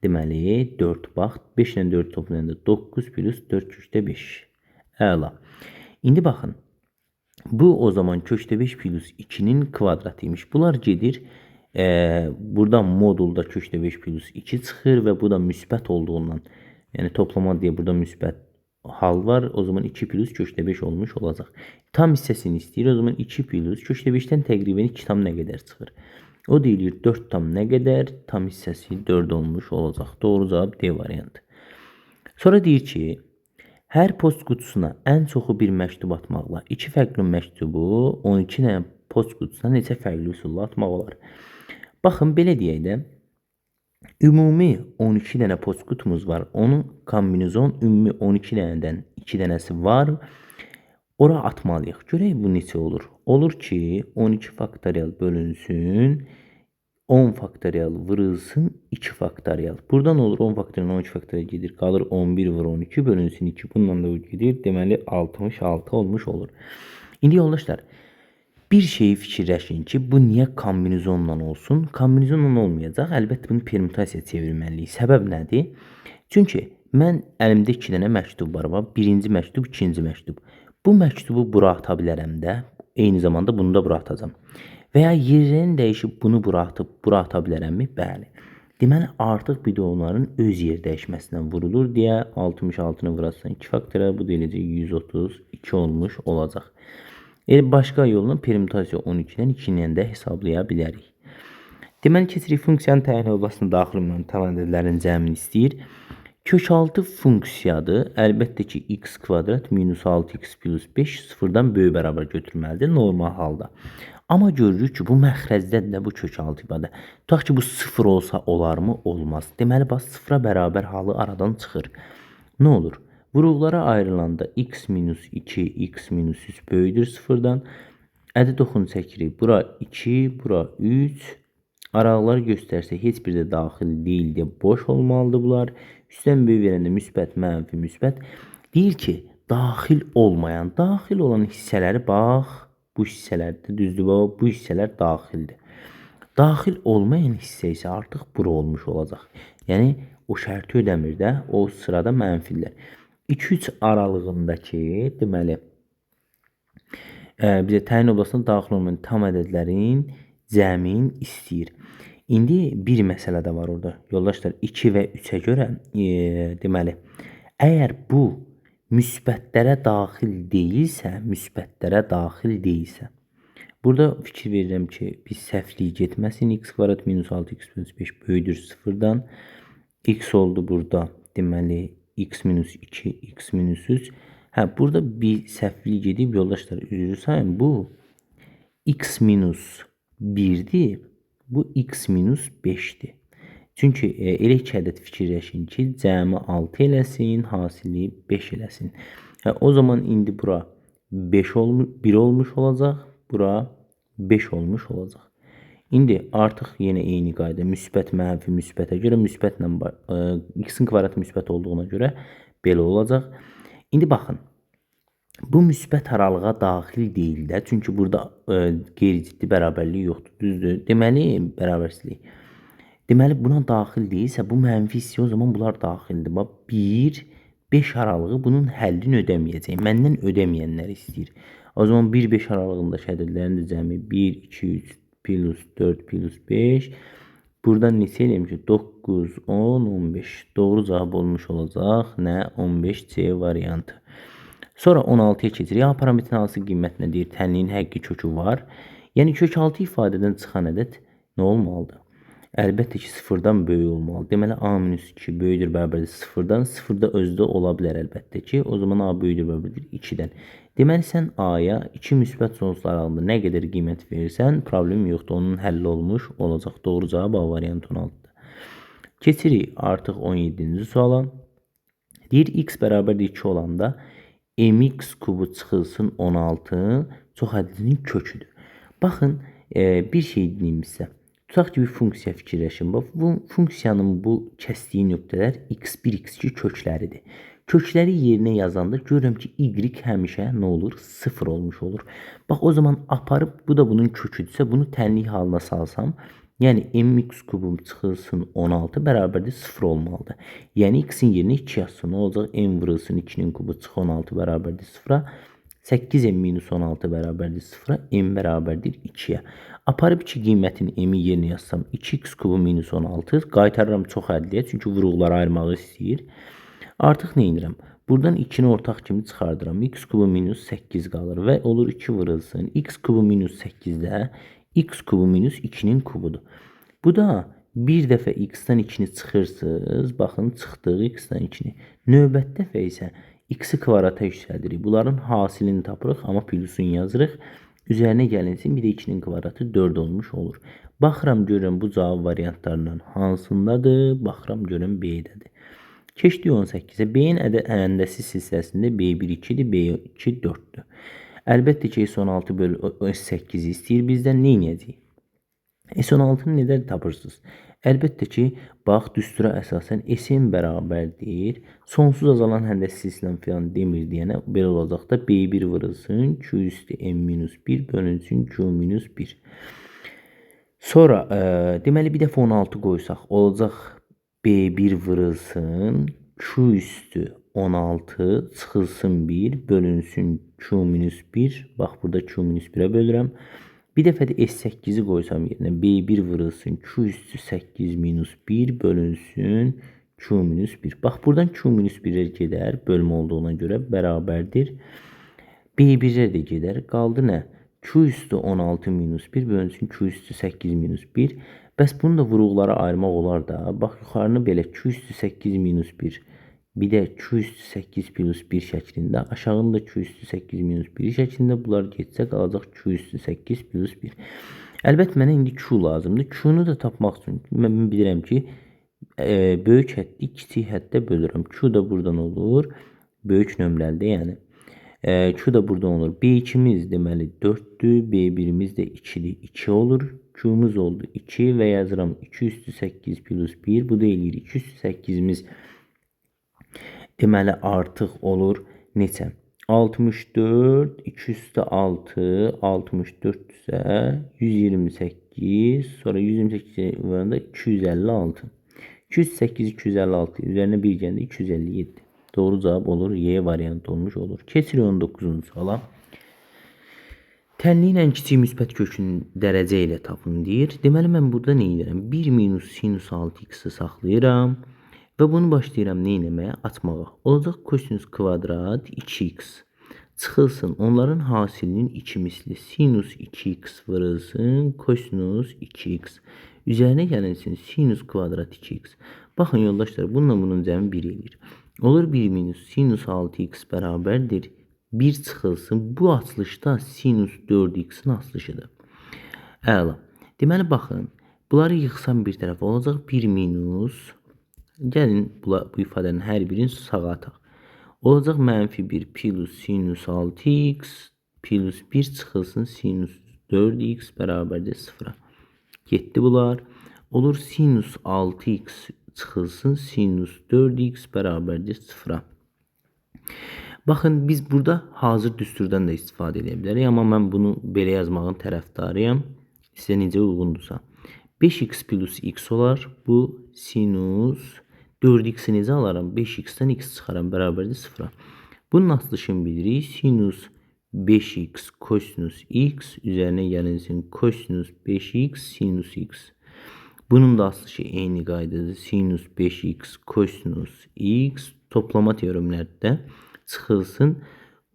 deməli 4. Bax, 5 ilə 4 toplayanda 9 plus 4 kökdə 5. Əla. İndi baxın. Bu o zaman kökdə 5 plus 2-nin kvadratıymış. Bunlar gedir. Buradan modulda kökdə 5 plus 2 çıxır və bu da müsbət olduğundan, yəni toplama deyə burada müsbət hal var. O zaman 2 plus kökdə 5 olmuş olacaq. Tam hissəsini istəyir. O zaman 2 plus kökdə 5-dən təqribən 2 tam nə qədər çıxır? O deyilir 4 tam nə qədər? Tam hissəsi 4 olmuş olacaq. Doğru cavab D variantı. Sonra deyir ki, hər post qutusuna ən çoxu bir məktub atmaqla 2 fərqli məktubu 12 dənə post qutusuna neçə fərqli üsulla atmaq olar? Baxın, belə deyək də, ümumi 12 dənə post qutumuz var. Onun kombinizon ümumi 12 dənədən 2 dənəsi var. Ora atmalıyıq. Görək bu neçə olur? Olur ki, 12 faktorial bölünsün, 10 faktorial vurulsun, 2 faktorial. Buradan olur 10 faktorial, 12 faktorial gedir. Qalır 11 vur 12 bölünsün 2. Bundan da gedir. Deməli 66 olmuş olur. İndi yoldaşlar, bir şeyi fikirləşin ki, bu niyə kombinizonla olsun? Kombinizonla olmayacaq. Əlbəttə bunu permütasiya çevirməliyik. Səbəb nədir? Çünki mən əlimdə 2 dənə məktub var. Birinci məktub, ikinci məktub. Bu məktubu bura ata bilərəm də. Eyni zamanda bunu da bura atacağım. Və ya yerlərini dəyişib bunu bura atıb bura ata bilərəmmi? Bəli. Deməli artıq bir də onların öz yer dəyişməsindən vurulur deyə 66-nı vurarsan 2 faktorial, bu da eləcək 132 olmuş olacaq. Başqa yolla permütasiya 12-dən 2-nin də hesablaya bilərik. Deməli, keçirik funksiyanın təyin olmasına daxil olan tam ədədlərin cəmini istəyir. Kökaltı funksiyadır. Əlbəttə ki, x kvadrat minus 6x plus 5 0-dan böyük bərabər götürməlidir normal halda. Amma görürük ki, bu məxrəcdədir də bu kökaltı ifadə. Tutaq ki, bu 0 olsa olarmı? Olmaz. Deməli, bax 0-a bərabər halı aradan çıxır. Nə olur? Vuruqlara ayrılanda x minus 2, x minus 3 böyüdür 0-dan. Ədəd oxunu çəkirik. Bura 2, bura 3. Araqları göstərsək heç bir də daxil deyil deyə boş olmalıdır bunlar. Üstdən böyük verəndə müsbət, mənfi, müsbət. Deyir ki, daxil olmayan, daxil olan hissələri bax, bu hissələrdir, düzdür, bu hissələr daxildir. Daxil olmayan hissə isə artıq bura olmuş olacaq. Yəni, o şərti ödəmir də, o sırada mənfilər. 2-3 aralığındakı, deməli, bizə təyin oblasına daxil olmayan tam ədədlərin cəmin istəyir. İndi bir məsələ də var orada. Yoldaşlar, 2 və 3-ə görə, deməli, əgər bu müsbətlərə daxil deyilsə, burada fikir verirəm ki, biz səhvliyi getməsin. X kvadrat minus 6x plus 5 böyüdür 0-dan. X oldu burada, deməli, x minus 2, x minus 3. Burada bir səhvliyi gedib, yoldaşlar, üzrü sayın, bu x minus 1'dir, bu x minus 5'dir. Çünki elə iki ədəd fikirləşin ki, cəmi 6 eləsin, hasili 5 eləsin. O zaman indi bura 1 olmuş olacaq, bura 5 olmuş olacaq. İndi artıq yenə eyni qayda müsbət, mənfi, müsbətə görə müsbətlə x-in kvadratı müsbət olduğuna görə belə olacaq. İndi baxın. Bu müsbət aralığa daxil deyil də, çünki burada qeyri-ciddi bərabərlik yoxdur, düzdür? Deməli, bərabərsizlik. Deməli, buna daxil deyilsə, bu mənfi hissə o zaman bunlar daxildir. Bax, 1, 5 aralığı bunun həllini ödəməyəcək. Məndən ödəməyənləri istəyir. O zaman 1, 5 aralığında şədidlərin cəmi 1, 2, 3, plus 4, plus 5. Buradan neçə eləyəm ki? 9, 10, 15. Doğru cavab olmuş olacaq. Nə? 15C variantı. Sonra 16'ya keçirik. A parametrin hansı qiymətinə deyir? Tənliyin həqiqi kökü var. Yəni kök 6 ifadədən çıxan ədəd nə olmalıdır? Əlbəttə ki, sıfırdan böyük olmalı. Deməli, A-2 böyüdür bərabərdir sıfırdan. Sıfırda özdə ola bilər əlbəttə ki. O zaman A böyüdür bərabərdir 2-dən. Deməli, sən A-ya 2 müsbət sonsuz aralığında nə qədər qiymət verirsən, problem yoxdur. Onun həlli olmuş olacaq. Doğru cavab A variantı 16-dır. Keçirik artıq 17-ci suala. Deyir, x bərabərdir 2 olanda mx kubu çıxılsın 16 çox ədədinin köküdür. Baxın, bir şey deyim sizə. Tutaq ki, bir funksiya fikirləşin. Bu funksiyanın bu kəsdiyi nöqtələr x1, x2 kökləridir. Kökləri yerinə yazanda görürəm ki, y həmişə nə olur? 0 olmuş olur. Bax, o zaman aparıb, bu da bunun köküdürsə, bunu tənlik halına salsam, yəni mx kubum çıxılsın 16 bərabərdir 0 olmalıdır. Yəni x-in yerinə 2 yazsın. Nə olacaq? M vurulsun 2-nin kubu çıx 16 bərabərdir 0-a. 8m minus 16 bərabərdir 0-a. M bərabərdir 2-yə. Aparıb 2 qiymətin m-i yerinə yazsam 2x kubu minus 16. Qaytarıram çox ədliyə. Çünki vuruqları ayırmağı istəyir. Artıq nə edirəm? Buradan 2-ni ortaq kimi çıxardıram. X kubu minus 8 qalır və olur 2 vurulsun. X kubu minus 8-də x kubu minus 2'nin kubudur. Bu da bir dəfə x-dən 2'ni çıxırsınız. Baxın, çıxdıq x-dən 2'ni. Növbət dəfə isə x-i kvadrata yüksəldirik. Bunların hasilini tapırıq, amma plusun yazırıq. Üzərinə gəlinsin, bir də 2'nin kvadratı 4 olmuş olur. Baxıram, görürəm bu cavab variantlarından hansındadır. Baxıram, görürəm B-dədir. Keçdik 18-ə. B-in əhəndəsiz hissəsində B1 2-dir, B2 4-dür. Əlbəttə ki, S16 bölü S8 istəyir. Bizdən nə edəcəyik? S16-nı nədən tapırsınız? Əlbəttə ki, bax, düstura əsasən S-in bərabərdir. Sonsuz azalan həndəsiz hissələn filan demir deyənə belə olacaq da B1 vurulsun Q üstü M-1 bölünsün Q-1. Sonra, deməli, bir dəfə 16 qoysaq, olacaq B1 vurulsun Q üstü 16 çıxılsın 1 bölünsün Q-1. Bax, burada Q-1'ə bölürəm. Bir dəfə də S8'i qoysam yerinə B1 vurulsun Q üstü 8 minus 1 bölünsün Q-1. Bax, buradan Q-1'lər gedər. Bölmə olduğuna görə bərabərdir. B1'lər də gedər. Qaldı nə? Q üstü 16 minus 1 bölünsün Q üstü 8 minus 1. Bəs bunu da vuruqlara ayırmaq olar da. Bax, yuxarını belə Q üstü 8 minus 1. Bir də Q üstü 8 plus 1 şəklində. Aşağını da Q üstü 8 minus 1 şəklində. Bunlar getsə qalacaq Q üstü 8 plus 1. Əlbəttə, mənə indi Q lazımdır. Q-nu da tapmaq üçün mən bilirəm ki, böyük həddi kiçik həddə bölürəm. Q da buradan olur. Böyük nömrəlidir, yəni. Q da buradan olur. B2'miz deməli 4'dür. B1'imiz də 2'dir. 2 olur. Q'muz oldu 2 və yazıram 2 üstü 8 plus 1. Bu da eləyir 2 üstü 8'imiz deməli artıq olur neçə? 64, 2 üstü 6, 64 isə 128, sonra 128 varanda 256. 208, 256 üzərinə bir gəndə 257. Doğru cavab olur. Y variantı olmuş olur. Keçirik 19-cu suala. Tənliyin ən kiçik müsbət kökünün dərəcə ilə tapın deyir. Deməli, mən burada nə edirəm? 1 minus sinus 6x-i saxlayıram. Və bunu başlayıram nə eləməyə? Açmağa. Olacaq kosinus kvadrat 2x. Çıxılsın onların hasilinin 2 misli. Sinus 2x vurulsun kosinus 2x. Üzərinə gəlinsin sinus kvadrat 2x. Baxın yoldaşlar, bununla bunun cəmi 1 eləyir. Olur 1 minus sinus 6x bərabərdir 1 çıxılsın. Bu açılışda sinus 4x-in açılışıdır. Əla. Deməli, baxın, bunları yıxsam bir tərəfə olacaq 1 minus. Gəlin bu ifadənin hər birini sağa ataq. Olacaq mənfi 1 plus sinus 6x plus 1 çıxılsın sinus 4x bərabərdir 0-a. Getdi bunlar. Olur sinus 6x çıxılsın sinus 4x bərabərdir 0-a. Baxın biz burada hazır düsturdan da istifadə edə bilərik, amma mən bunu belə yazmağın tərəfdarıyam. Sizə necə uyğundursa. 5x plus x olar. Bu sinus 4x-i necə alaram? 5x-dən x çıxaram bərabərdir 0-a. Bunun açılışını bilirik. Sinus 5x kosinus x üzərinə gəlinsin kosinus 5x sinus x. Bunun da açılışı eyni qaydadır. Sinus 5x kosinus x toplama teoremlərdə çıxılsın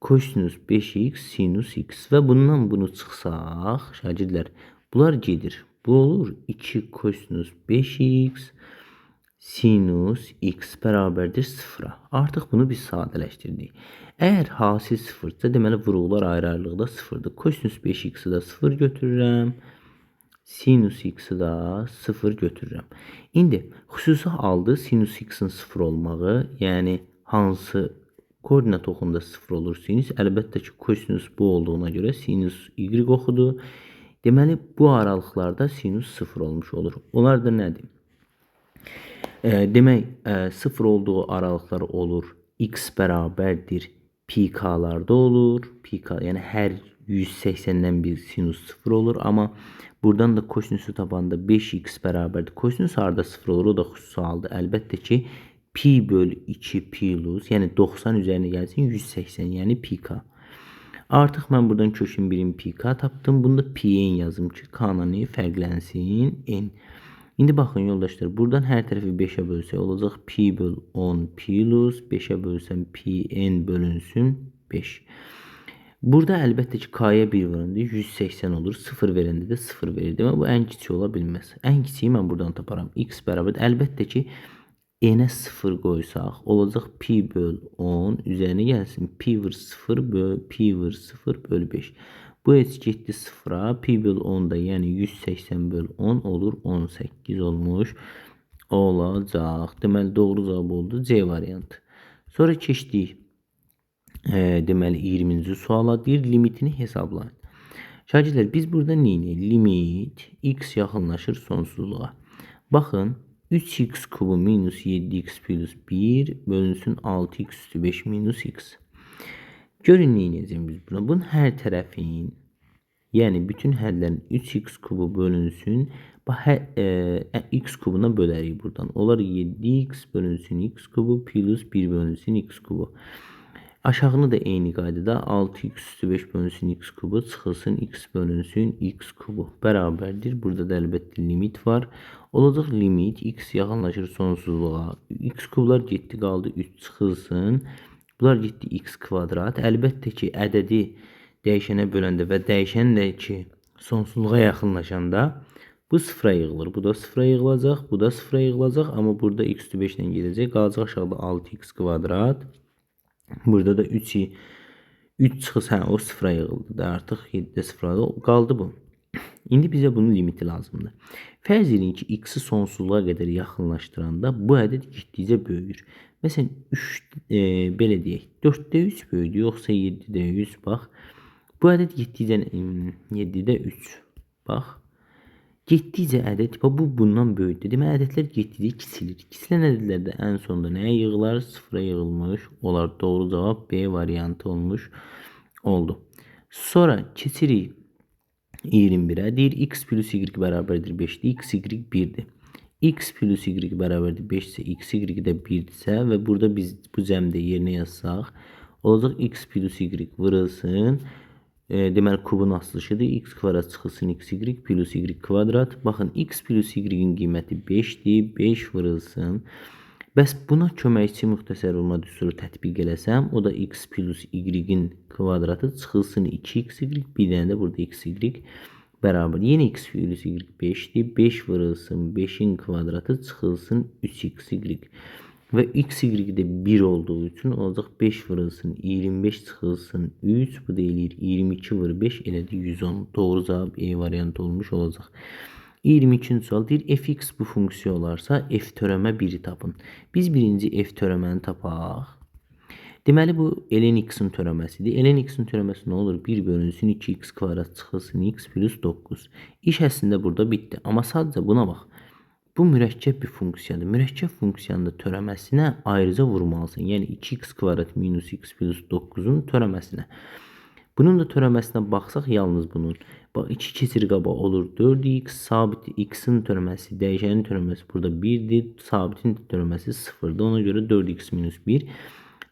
kosinus 5x sinus x və bundan bunu çıxsaq, şagirdlər, bunlar gedir. Bu olur 2 kosinus 5x sinus x bərabərdir 0-a. Artıq bunu biz sadələşdirdik. Əgər hasil 0-dırsa, deməli vuruqlar ayrı-ayrılıqda 0-dır. Kosinus 5x-i də 0 götürürəm. Sinus x-i də 0 götürürəm. İndi xüsusi halda sinus x-in 0 olmağı, yəni hansı koordinat oxunda 0 olur sinus, əlbəttə ki, kosinus bu olduğuna görə sinus y oxudur. Deməli, bu aralıqlarda sinus 0 olmuş olur. Onlar da nədir? Demək, 0 olduğu aralıqlar olur. X bərabərdir pk'larda olur. Pk, yəni hər 180-dən bir sinus 0 olur. Amma buradan da kosinusu tapanda 5x bərabərdir. Kosinus harada 0 olur? O da xüsusi halda. Əlbəttə ki, pi bölü 2 pilus, yəni 90 üzərinə gəlsin 180, yəni pk. Artıq mən buradan kökün birim pk tapdım. Bunu da pn yazım ki, k-nı fərqlənsin n. İndi baxın yoldaşlar, buradan hər tərəfi 5'ə bölsək olacaq pi bölü 10 pilus, 5'ə bölsəm pn bölünsün 5. Burada əlbəttə ki, k-ya 1 vuranda 180 olur. 0 verəndə də 0 verir. Demək, bu ən kiçik ola bilməz. Ən kiçiyi mən buradan taparam. X bərabər. Əlbəttə ki, n-ə 0 qoysaq, olacaq pi bölü 10 üzərinə gəlsin. Pi vur 0 bölü 5. Bu heç getdi 0-a. Pi bölü 10 da, yəni 180 bölü 10 olur. 18 olmuş olacaq. Deməli, doğru cavab oldu C variantı. Sonra keçdik. Deməli, 20-ci suala deyir, limitini hesablayın. Şagirdlər, biz burada neyini? Limit x yaxınlaşır sonsuzluğa. Baxın, 3x kubu minus 7x plus 1 bölünsün 6x üstü 5 minus x. Görün neynəyəcəyim biz buna. Bunun hər tərəfin, yəni bütün hərlərin 3x kubu bölünsün. X kubuna bölərik buradan. Olar 7x bölünsün x kubu plus 1 bölünsün x kubu. Aşağını da eyni qaydada 6x üstü 5 bölünsün x kubu çıxılsın x bölünsün x kubu bərabərdir. Burada da əlbəttə limit var. Olacaq limit x yaxınlaşır sonsuzluğa. X kublar getdi qaldı 3 çıxılsın. Bunlar getdi x kvadrat. Əlbəttə ki, ədədi dəyişənə böləndə və dəyişən də ki, sonsuzluğa yaxınlaşanda bu sıfıra yığılır. Bu da sıfıra yığılacaq. Bu da sıfıra yığılacaq. Amma burada x üstü 5 ilə gedəcək. Qalacaq aşağıda 6x kvadrat. Burada da 3 çıxırsa, o sıfıra yığıldı da artıq 7-də sıfırada qaldı bu. İndi bizə bunun limiti lazımdır. Fərz edin ki, x-i sonsuzluğa qədər yaxınlaşdıranda bu ədəd getdikcə böyüyür. Məsələn, belə deyək, 4-də 3 böyüdü, yoxsa 7-də 100, bax. Bu ədəd getdikcə 7-də 3, bax. Getdikcə ədəd, bu bundan böyükdür. Demək, ədədlər getdikcə kiçilir. Kiçilən ədədlərdə ən sonunda nəyə yığılar? Sıfıra yığılmış olar. Doğru cavab B variantı olmuş oldu. Sonra keçirik 21'ə. Deyir, x plus y bərabərdir 5-dir. X, y 1-dir. X plus y bərabərdir 5-sə, x, y də 1-dirsə və burada biz bu cəmdə yerinə yazsaq, olacaq x plus y vırılsın. Deməli, kubun açılışıdır. X kvadrat çıxılsın x, y plus y kvadrat. Baxın, x plus y-in qiyməti 5-dir. 5 vırılsın. Bəs buna köməkçi müxtəsər olma düsturu tətbiq eləsəm, o da x plus y-in kvadratı çıxılsın 2x, y. Bir dənə də burada x, y bərabər. Yenə x plus y 5-dir. 5 vırılsın 5-in kvadratı çıxılsın 3x, y. Və x, y də 1 olduğu üçün olacaq 5 vırılsın 25 çıxılsın 3. Bu deyilir 22 vır 5 elədi 110. Doğru cavab E variantı olmuş olacaq. 22-ci sual deyir, fx bu funksiya olarsa f törəmə 1'i tapın. Biz birinci f törəməni tapaq. Deməli bu ln x-in törəməsidir. Ln x-in törəməsi nə olur? 1 bölünsün 2x kvadrat çıxılsın x plus 9. İş əslində burada bitdi. Amma sadəcə buna bax. Bu mürəkkəb bir funksiyadır. Mürəkkəb funksiyanın da törəməsinə ayrıca vurmalısan. Yəni 2x kvadrat minus x plus 9-un törəməsinə. Bunun da törəməsinə baxsaq yalnız bunun. Bax 2 keçir qaba olur 4x, sabit x-in törəməsi, dəyişənin törəməsi burada 1-dir, sabitin törəməsi 0-dır. Ona görə 4x minus 1.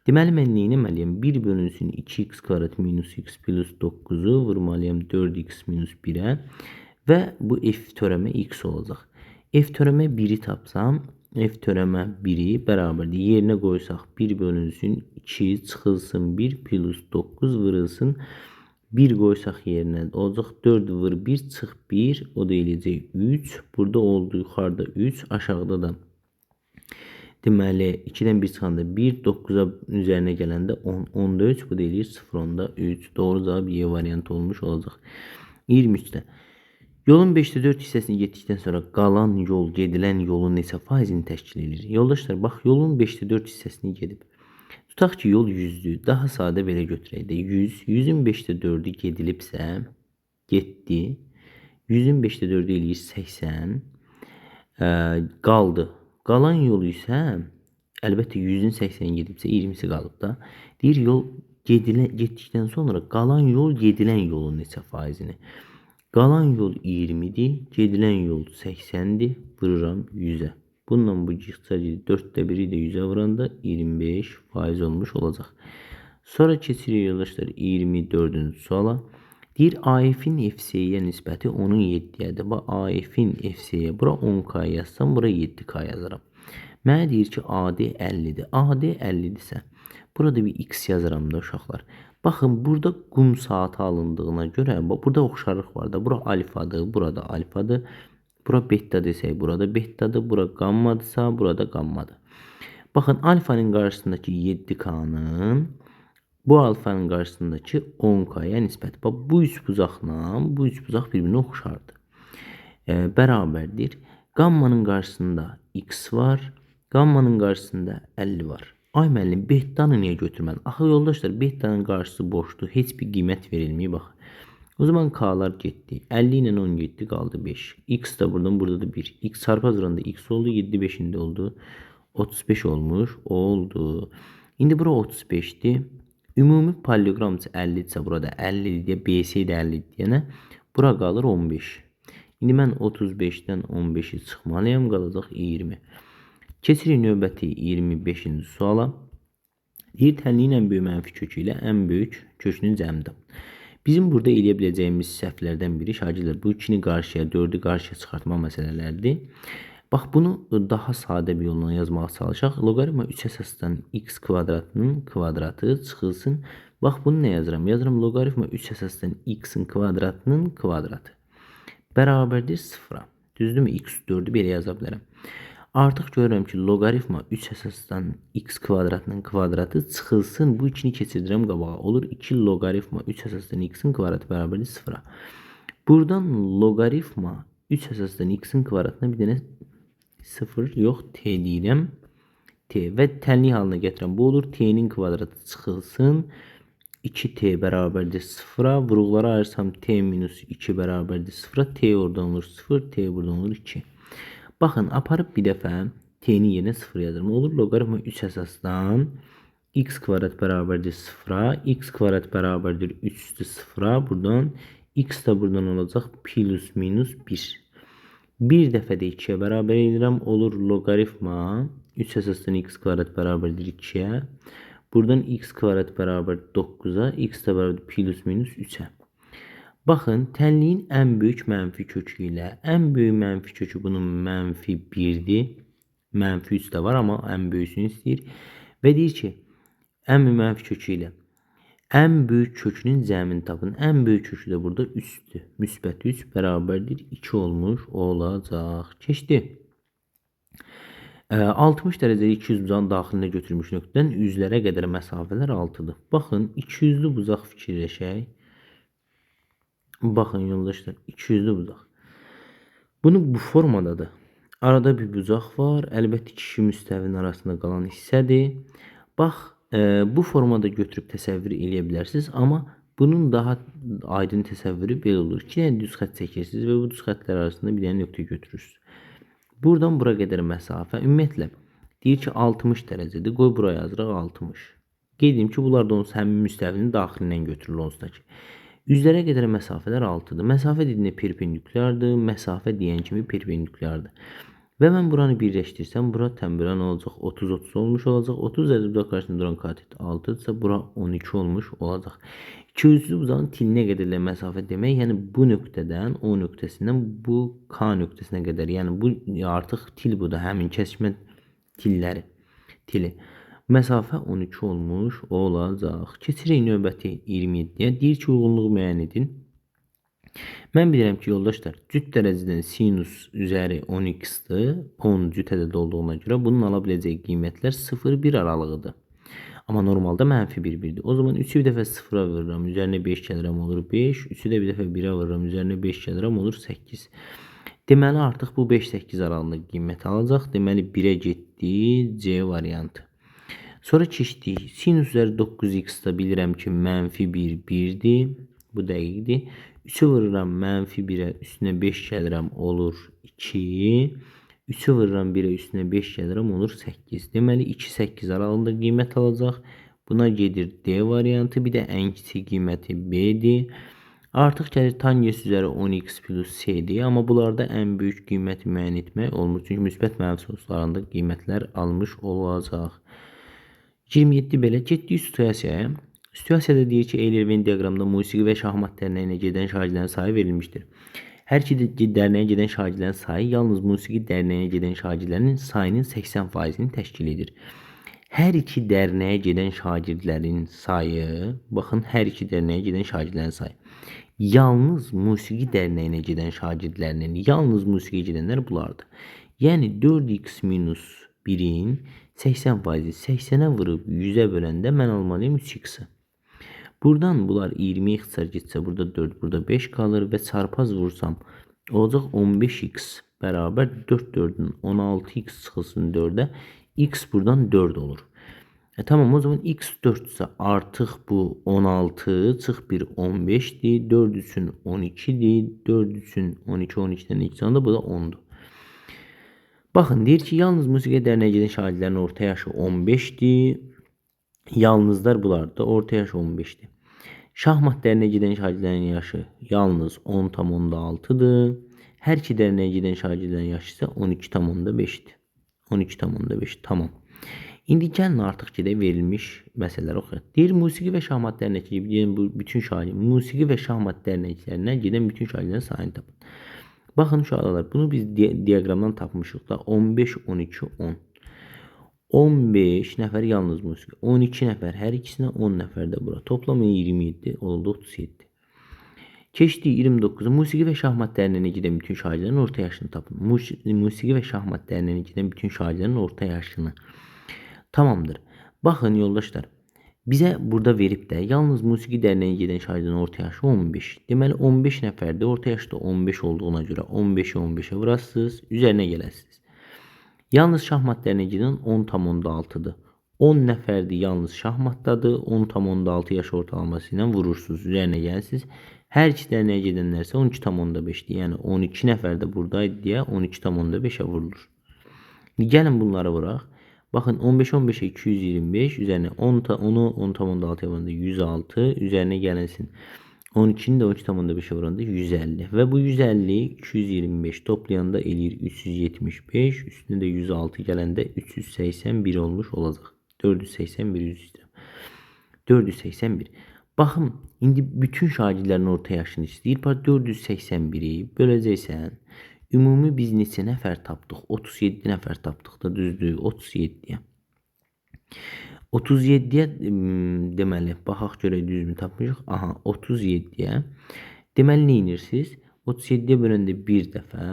Deməli mən nə etməliyəm? 1 bölünsün 2x kvadrat minus x plus 9-u vurmalıyam 4x minus 1-ə və bu f törəmə x olacaq. F törəmə 1-i tapsam, f törəmə 1-i bərabərdir. Yerinə qoysaq 1 bölünsün 2 çıxılsın 1 plus 9 vurulsun 1 qoysaq yerinə olacaq 4 vur 1 çıx 1, o da eləyəcək 3. Burada oldu yuxarıda 3, aşağıda da deməli 2-dən 1 çıxanda 1, 9-a üzərinə gələndə 10, 10-da 3, bu da eləyir 0, 10-da 3. Doğru cavab Y variantı olmuş olacaq. 23-də. Yolun 5'te 4 hissəsini getdikdən sonra qalan yol gedilən yolun neçə faizini təşkil edir? Yoldaşlar, bax yolun 5'te 4 hissəsini gedib. Tutaq ki, yol 100'dür. Daha sadə belə götürək də 100. 100'ün 5'te 4'ü gedilibsə, getdi. 100'ün 5'te 4'ü eləyir 80. Qaldı. Qalan yol isə, əlbəttə 100'ün 80 gedibsə 20'si qalıb da. Deyir yol getdikdən sonra qalan yol gedilən yolun neçə faizini? Qalan yol 20'dir, gedilən yol 80'dir, vururam 100'ə. Bununla bu çıxsa 4'də 1'i də 100'ə vuranda 25 faiz olmuş olacaq. Sonra keçirik yoldaşlar 24-cü suala. Deyir AF-in FC'yə nisbəti 10'un 7'yədir. Bax AF-in FC'yə bura 10K yazsam, bura 7K yazaram. Mənə deyir ki AD 50'dir. AD 50'dirsə, burada bir X yazaram da uşaqlar. Baxın, burada qum saatı alındığına görə, burada oxşarlıq var da. Bura alfadır, burada alfadır. Bura beta desək, burada betadır. Bura gammadırsa, burada gammadır. Baxın, alfanın qarşısındakı 7K'nın bu alfanın qarşısındakı 10K'ya nisbət. Bax, bu üç bucaqla bu üç bucaq bir-birinə oxşardır. Bərabərdir. Gammanın qarşısında X var. Gammanın qarşısında 50 var. Ay müəllim, betanı niyə götürməli? Axı yoldaşlar, betanın qarşısı boşdur. Heç bir qiymət verilməyib. Bax. O zaman K'lar getdi. 50 ilə 10 getdi, qaldı 5. X da buradan, burada da 1. X çarpazırında X oldu, 7 5'ində oldu. 35 olmuş, oldu. İndi bura 35'dir. Ümumi paralleloqramcı 50'dirsə, burada 50 deyə, BC də 50 deyənə, bura qalır 15. İndi mən 35'dən 15'i çıxmalıyam, qalacaq 20. Keçirik növbəti 25-ci suala. Deyir tənliyin ən böyük mənfi kökü ilə ən böyük kökünün cəmidir. Bizim burada eləyə biləcəyimiz səhvlərdən biri şagirdlər bu 2-ni qarşıya, 4'ü qarşıya çıxartma məsələlərdir. Bax bunu daha sadə bir yolla yazmağa çalışaq. Loqaritma 3 əsasdan x kvadratının kvadratı çıxılsın. Bax bunu nə yazıram? Yazıram loqaritma 3 əsasdan x-in kvadratının kvadratı bərabərdir 0-a. Düzdürmü? X 4'ü belə yaza bilərəm. Artıq görürəm ki, loqaritma 3 əsasdan x kvadratının kvadratı çıxılsın. Bu 2-ni keçirdirəm qabağa. Olur 2 loqaritma 3 əsasdan x-in kvadratı bərabərdir 0-a. Buradan loqaritma 3 əsasdan x-in kvadratına bir dənə 0 yox t deyirəm. T və tənlik halına gətirəm. Bu olur t'nin kvadratı çıxılsın. 2t bərabərdir 0-a. Vuruqları ayırsam t minus 2 bərabərdir 0-a. T oradan olur 0, t buradan olur 2. Baxın, aparıb bir dəfə t'ni yerinə 0 yazırım. Olur loqaritma 3 əsasdan x kvadrat bərabərdir 0-a. X kvadrat bərabərdir 3 üstü 0-a. Buradan x da buradan olacaq plus minus 1. Bir dəfə də 2'yə bərabər edirəm. Olur loqaritma 3 əsasdan x kvadrat bərabərdir 2'yə. Buradan x kvadrat bərabər 9'a. X da bərabər plus minus 3'ə. Baxın, tənliyin ən böyük mənfi kökü ilə ən böyük mənfi kökü bunun mənfi 1'dir. Mənfi 3 də var, amma ən böyüsünü istəyir. Və deyir ki, ən böyük mənfi kökü ilə ən böyük kökünün cəmini tapın. Ən böyük kökü də burada 3'dür. Müsbət 3 bərabərdir 2 olmuş olacaq. Keçdi. 60 dərəcəli 200 bucağın daxilinə götürmüş nöqtədən üzlərə qədər məsafələr 6'dır. Baxın, 200'lü bucaq fikirləşək. Baxın yoldaşlar, 200'lü bucaq. Bunu bu formadadır. Arada bir bucaq var. Əlbəttə ki, iki müstəvinin arasında qalan hissədir. Bax, Bu formada götürüb təsəvvür eləyə bilərsiniz, amma bunun daha aydın təsəvvürü belə olur. 2 dənə düz xətt çəkirsiniz və bu düz xəttlər arasında bir dənə nöqtə götürürsünüz. Buradan bura qədər məsafə ümumiyyətlə deyir ki 60 dərəcədir. Qoy buraya yazırıq 60. Qeyd edim ki, bunlar da onsuz həmin müstəvinin daxilindən götürülür onsuz da ki. Üzlərə qədər məsafələr 6-dır. Məsafə dediyində perpendikulyardır. Məsafə deyən kimi perpendikulyardır. Və mən buranı birləşdirsəm, bura tənbirə nə olacaq? 30-30 olmuş olacaq. 30 dərəcə qarşısında duran katet 6-dırsa, bura 12 olmuş olacaq. İkiyüzlü buzağın tilinə qədərlə məsafə demək, yəni bu nöqtədən O nöqtəsindən bu K nöqtəsinə qədər, yəni bu artıq til bu da həmin kəsmə tilləri, tili. Məsafə 12 olmuş olacaq. Keçirik növbəti 27-yə. Deyir ki, uyğunluğu müəyyən edin. Mən bilirəm ki, yoldaşlar, cüt dərəcədən sinus üzəri 10x-dır. 10 cüt ədəd olduğuna görə bunun ala biləcəyi qiymətlər 0-1 aralığıdır. Amma normalda mənfi 1-1'dir. O zaman 3'ü bir dəfə 0'a vururam, üzərinə 5 gəlirəm, olur 5. 3'ü də bir dəfə 1'ə vururam, üzərinə 5 gəlirəm, olur 8. Deməli, artıq bu 5-8 aralığında qiymət alacaq. Deməli, 1'ə getdi, C variantı. Sonra keçdik. Sinus üzəri 9x-da bilirəm ki, mənfi 1, 1'dir. Bu dəqiqdir. 3'ü vururam mənfi 1'ə, üstünə 5 gəlirəm, olur 2. 3'ü vururam 1'ə, üstünə 5 gəlirəm, olur 8. Deməli, 2-8 aralığında qiymət alacaq. Buna gedir D variantı. Bir də ən kiçik qiyməti B-dir. Artıq gəlir tangents üzəri 10x plus C-dir. Amma bunlarda ən böyük qiyməti müəyyən etmək olmur. Çünki müsbət mənfi sonslarında qiymətlər almış olacaq. 27 belə. Getdik situasiyaya. Situasiyada deyir ki, Eyler-Venn diaqramda musiqi və şahmat dərnəyinə gedən şagirdlərin sayı verilmişdir. Hər iki dərnəyə gedən şagirdlərin sayı yalnız musiqi dərnəyinə gedən şagirdlərin sayının 80%-ni təşkil edir. Hər iki dərnəyə gedən şagirdlərin sayı, baxın, hər iki dərnəyə gedən şagirdlərin sayı. Yalnız musiqi dərnəyinə gedən şagirdlərinin, yalnız musiqiyə gedənlər bunlardır. Yəni 4x minus 1'in 80%'i 80'ə vurub 100'ə böləndə mən almalıyım 3x-i. Buradan bunlar 20 ixtisar getsə, burada 4, burada 5 qalır və çarpaz vursam, olacaq 15x bərabər 4 4'ün 16x çıxılsın 4'ə, x buradan 4 olur. Tamam, o zaman x 4'sə artıq bu 16 çıx 1 15'dir, 4 üçün 12'dir, 4 üçün 12, 12'dən 2 da bu da 10'dur. Baxın, deyir ki, yalnız musiqiyə dərnəyə gedən şagirdlərin orta yaşı 15'dir. Yalnızlar bunlardır. Orta yaş 15'dir. Şahmat dərnəyə gedən şagirdlərin yaşı yalnız 10,6'dır. Hər iki dərnəyə gedən şagirdlərin yaşı isə 12,5'dir. 12,5, tamam. İndi gəlin artıq gedək verilmiş məsələləri oxuyaq. Deyir, musiqi və şahmat dərnəkləri gedən bütün şagird, musiqi və şahmat dərnəklərinə gedən bütün şagirdlərin sayını tapın. Baxın uşaqlar, bunu biz diaqramdan tapmışıq da 15, 12, 10. 15 nəfər yalnız musiqi, 12 nəfər hər ikisinə, 10 nəfər də bura. Toplamı 27, oldu 37. Keçdik 29. Musiqi və şahmat dərnəyinə gedən bütün şagirdlərin orta yaşını tapın. Musiqi və şahmat dərnəyinə gedən bütün şagirdlərin orta yaşını. Tamamdır. Baxın yoldaşlar, bizə burada verib də yalnız musiqi dərnəyinə gedən şagirdlərin orta yaşı 15. Deməli 15 nəfərdir. Orta yaşda 15 olduğuna görə 15'i 15'e vurasınız, üzərinə gələsiniz. Yalnız şahmat dərnəyinə gedən 10,6'dır. 10 nəfərdir yalnız şahmatdadır. 10,6 yaş ortalaması ilə vurursunuz, üzərinə gəlirsiniz. Hər iki dərnəyə gedənlər isə 12,5'dir. Yəni 12 nəfər də buradaydı deyə 12,5'ə vurulur. Gəlin bunları vuraq. Baxın 15 15'e 225, üzərinə 10'u 10,6'ya vuranda 106, üzərinə gəlinsin. 12'ni də 12,5'e vuranda 150 və bu 150 225 toplayanda eləyir 375, üstünə də 106 gələndə 381 olmuş olacaq. 481 üzr istəyirəm. 481. Baxın, indi bütün şagirdlərin orta yaşını istəyir. 481'i böləcəksən. Ümumi biz neçə nəfər tapdıq? 37 nəfər tapdıq da, düzdür? 37'yə. 37'yə deməli, baxaq görək düzmü tapmışıq. Aha, 37'yə. Deməli, nə edirsiniz? 37'yə böləndə bir dəfə.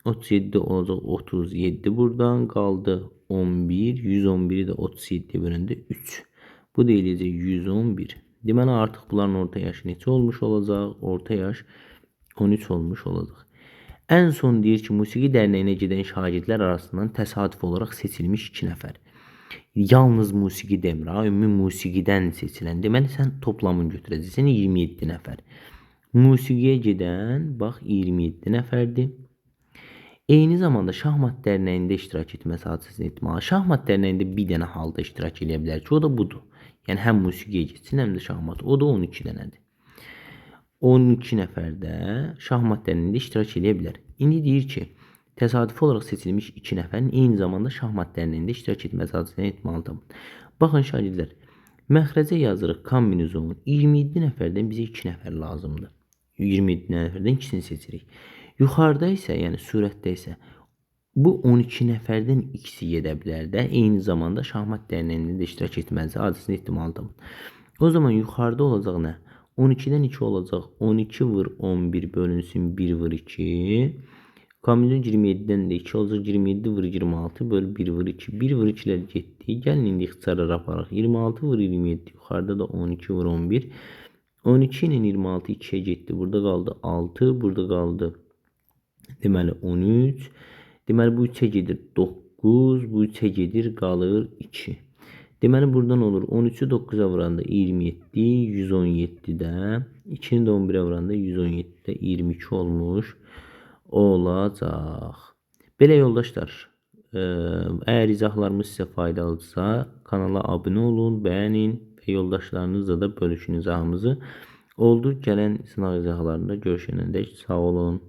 37 olacaq 37 buradan qaldı 11. 111'i də 37'yə böləndə 3. Bu da eləyəcək 111. Deməli, artıq bunların orta yaşı neçə olmuş olacaq? Orta yaş 13 olmuş olacaq. En son deyir ki, musiqi dərnəyinə gedən şagirdlər arasından təsadüf olaraq seçilmiş 2 nəfər. Yalnız musiqi demir ha, ümumi musiqidən seçilən. Deməli sən toplamını götürəcəksən 27 nəfər. Musiqiyə gedən bax 27 nəfərdir. Eyni zamanda şahmat dərnəyində iştirak etməsi hadisəsinin ehtimalı. Şahmat dərnəyində bir dənə halda iştirak edə bilər ki, o da budur. Yəni həm musiqiyə getsin, həm də şahmat. O da 12 dənədir. 12 nəfər də şahmat dərnəyində iştirak edə bilər. İndi deyir ki, təsadüfi olaraq seçilmiş 2 nəfərin eyni zamanda şahmat dərnəyində iştirak etməsi hadisəsinin ehtimalı tapın. Baxın şagirdlər, məxrəcə yazırıq kombinizon. 27 nəfərdən bizə 2 nəfər lazımdır. 27 nəfərdən ikisini seçirik. Yuxarıda isə, yəni surətdə isə bu 12 nəfərdən ikisi gedə bilər də, eyni zamanda şahmat dərnəyində də iştirak etməsi hadisəsinin ehtimalı tapın. O zaman yuxarıda olacaq nə? 12-dən 2 olacaq. 12 vur 11 bölünsün 1 vur 2. Kombinizon 27-dən də 2 olacaq. 27 vur 26 böl 1 vur 2. 1 vur 2-lər getdi. Gəlin indi ixtisarlar aparaq. 26 vur 27. Yuxarıda da 12 vur 11. 12 ilə 26 2-yə getdi. Burada qaldı 6. Burada qaldı deməli 13. Deməli bu 3-ə gedir 9. Bu 3-ə gedir qalır 2. Deməli buradan olur 13'ü 9'a vuranda 27, 117'də 2'ni də 11'ə vuranda 117'də 22 olmuş olacaq. Belə yoldaşlar, əgər izahlarımız sizə faydalıdırsa kanala abunə olun, bəyənin və yoldaşlarınızla da bölüşün izahımızı. Oldu gələn sınaq izahlarında görüşənədək sağ olun.